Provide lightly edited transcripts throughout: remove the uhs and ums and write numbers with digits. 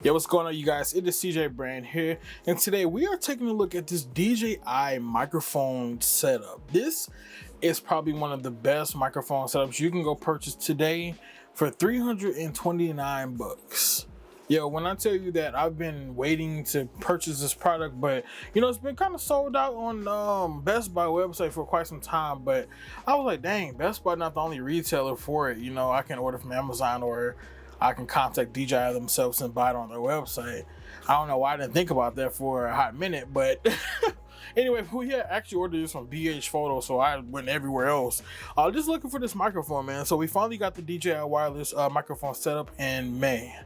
Yo, what's going on, you guys? It is Ceejaybrand here, and today we are taking a look at this DJI microphone setup. This is probably one of the best microphone setups you can go purchase today for 329 bucks. Yo, when I tell you that I've been waiting to purchase this product, but you know, it's been kind of sold out on Best Buy website for quite some time, but I was like, dang, Best Buy not the only retailer for it. You know, I can order from Amazon, or I can contact DJI themselves and buy it on their website. I don't know why I didn't think about that for a hot minute, but anyway, we had actually ordered this from BH Photo, so I went everywhere else. Just looking for this microphone, man. So we finally got the DJI wireless microphone set up, and man,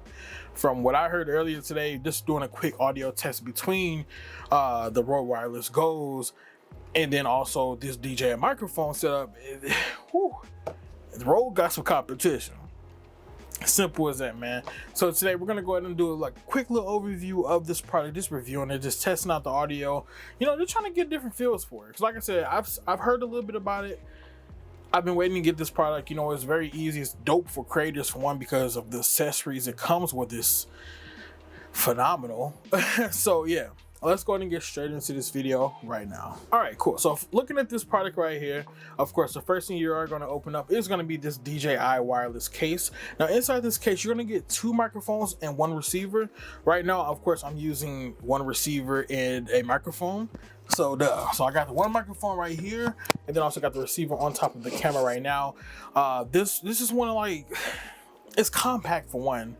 from what I heard earlier today, just doing a quick audio test between the Rode Wireless Goes and then also this DJI microphone setup. The Rode got some competition. Simple as that, man. So today we're gonna go ahead and do a quick little overview of this product, just reviewing it, just testing out the audio. You know, just trying to get different feels for it. Because like I said, I've heard a little bit about it. I've been waiting to get this product. You know, it's very easy. It's dope for creators, for one, because of the accessories it comes with. Is phenomenal. So yeah, let's go ahead and get straight into this video right now. All right, cool. So looking at this product right here, of course, the first thing you are going to open up is going to be this DJI wireless case. Now inside this case, you're going to get two microphones and one receiver. Right now, of course, I'm using one receiver and a microphone. So I got the one microphone right here, and then also got the receiver on top of the camera right now. This is one of it's compact for one.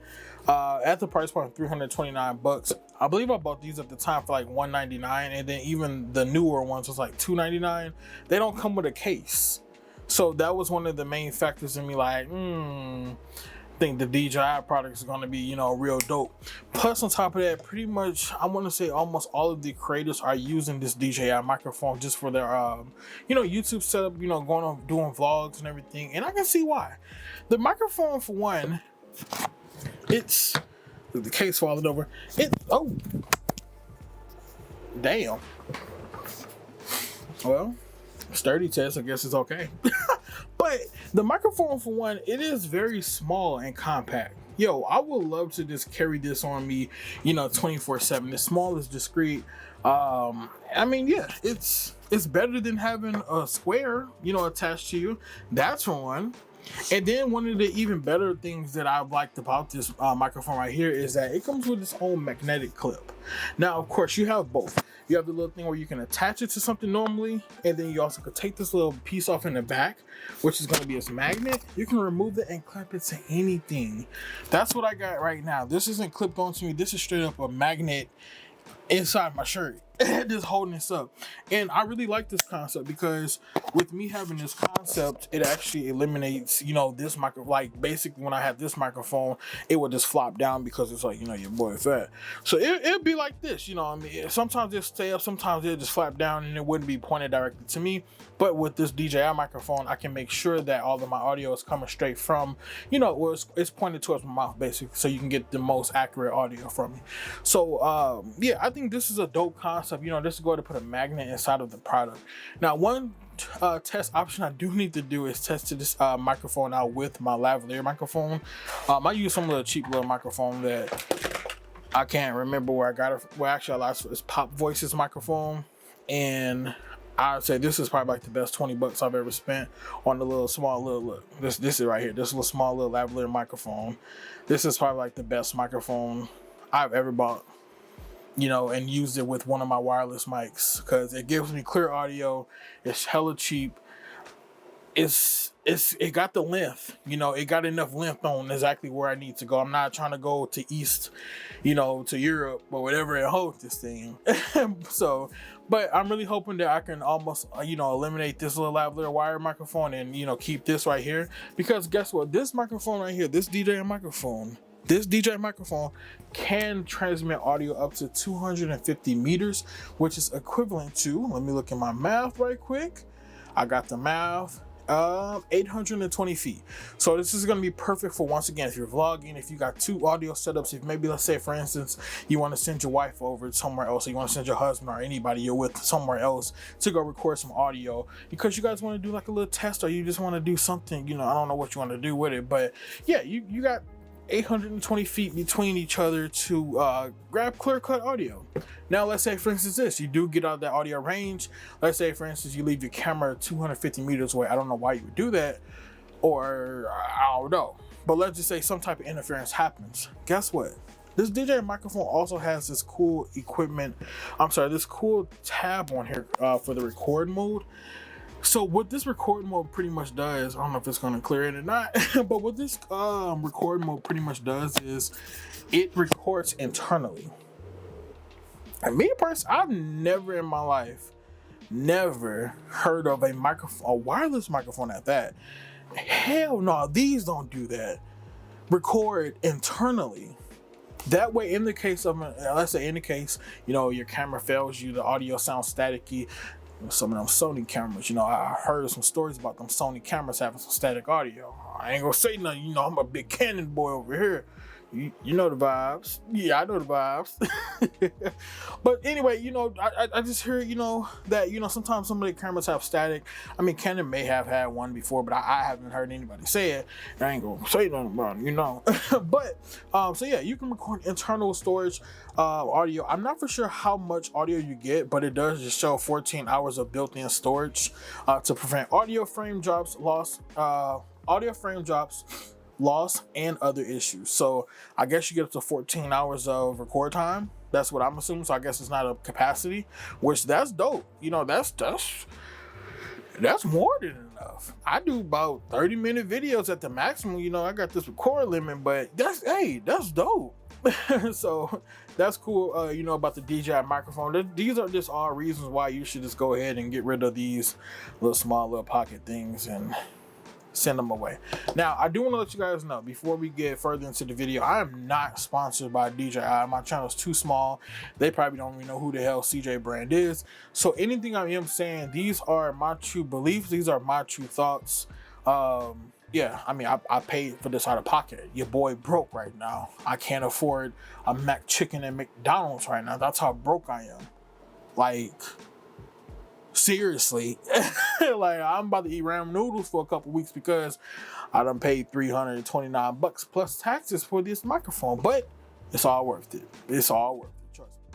At the price point of 329 bucks. I believe I bought these at the time for like 199, and then even the newer ones was like 299. They don't come with a case, so that was one of the main factors in me like, I think the DJI product is going to be, you know, real dope. Plus on top of that, pretty much I want to say almost all of the creators are using this DJI microphone just for their you know, YouTube setup, you know, going on doing vlogs and everything, and I can see why. The microphone, for one, it's the case falling over. Oh, damn. Well, sturdy test, I guess it's okay. But the microphone, for one, it is very small and compact. Yo, I would love to just carry this on me, you know, 24/7. It's small, it's discreet. I mean, yeah, it's better than having a square, you know, attached to you. That's for one. And then one of the even better things that I liked about this microphone right here is that it comes with its own magnetic clip. Now, of course, you have both. You have the little thing where you can attach it to something normally, and then you also could take this little piece off in the back, which is going to be its magnet. You can remove it and clamp it to anything. That's what I got right now. This isn't clipped onto me. This is straight up a magnet inside my shirt, just holding this up. And I really like this concept because with me having this concept, it actually eliminates, you know, this micro, like basically when I have this microphone, it would just flop down because it's like, you know, your boy fat. So it'd be like this, you know what I mean? Sometimes it'll stay up, sometimes it'll just flap down and it wouldn't be pointed directly to me. But with this DJI microphone, I can make sure that all of my audio is coming straight from, you know, where it's pointed towards my mouth, basically, so you can get the most accurate audio from me. So yeah, I think this is a dope concept. You know, this is going to put a magnet inside of the product. Now, one test option I do need to do is test this microphone out with my lavalier microphone. I use some little cheap little microphone that I can't remember where I got it. Well, actually, I lost it's Pop Voices microphone, and I'd say this is probably like the best 20 bucks I've ever spent on the little small little look. This is right here. This little small little lavalier microphone. This is probably like the best microphone I've ever bought, you know, and used it with one of my wireless mics because it gives me clear audio. It's hella cheap. It got the length, you know, it got enough length on exactly where I need to go. I'm not trying to go to East, you know, to Europe or whatever and hold this thing. So, but I'm really hoping that I can almost, you know, eliminate this little lavalier wire microphone and, you know, keep this right here, because guess what? This microphone right here, this DJI microphone can transmit audio up to 250 meters, which is equivalent to, let me look at my math right quick. I got the math. 820 feet. So this is going to be perfect for, once again, if you're vlogging, if you got two audio setups, if maybe, let's say, for instance, you want to send your wife over somewhere else, or you want to send your husband or anybody you're with somewhere else to go record some audio because you guys want to do like a little test, or you just want to do something, you know, I don't know what you want to do with it, but yeah, you got 820 feet between each other to grab clear-cut audio. Now, let's say, for instance, this, you do get out of that audio range. Let's say, for instance, you leave your camera 250 meters away. I don't know why you would do that, or I don't know. But let's just say some type of interference happens. Guess what? This DJI microphone also has this cool this cool tab on here for the record mode. So what this record mode pretty much does, I don't know if it's going to clear it or not, but what this record mode pretty much does is it records internally. And me personally, I've never in my life, heard of a wireless microphone at that. Hell no, these don't do that. Record internally. That way, in the case of, let's say in the case, your camera fails you, the audio sounds staticky. Some of them Sony cameras, I heard some stories about them Sony cameras having some static audio. I ain't gonna say nothing, I'm a big Canon boy over here. You know the vibes. Yeah, I know the vibes. But anyway, I just hear, that, sometimes some of the cameras have static. I mean, Canon may have had one before, but I haven't heard anybody say it. I ain't gonna say nothing about it, But, so yeah, you can record internal storage audio. I'm not for sure how much audio you get, but it does just show 14 hours of built-in storage to prevent audio frame drops, loss, and other issues. So I guess you get up to 14 hours of record time. That's what I'm assuming. So I guess it's not a capacity, which that's dope. That's more than enough. I do about 30-minute videos at the maximum. I got this record limit, but that's dope. So that's cool. About the DJI microphone. These are just all reasons why you should just go ahead and get rid of these little pocket things and send them away. Now, I do want to let you guys know before we get further into the video, I am not sponsored by DJI. My channel is too small. They probably don't even know who the hell Ceejaybrand is. So anything I am saying, these are my true beliefs. These are my true thoughts. Yeah, I mean, I paid for this out of pocket. Your boy broke right now. I can't afford a Mac chicken at McDonald's right now. That's how broke I am. Like, seriously. Like, I'm about to eat ramen noodles for a couple weeks because I done paid $329 plus taxes for this microphone. But it's all worth it. It's all worth it.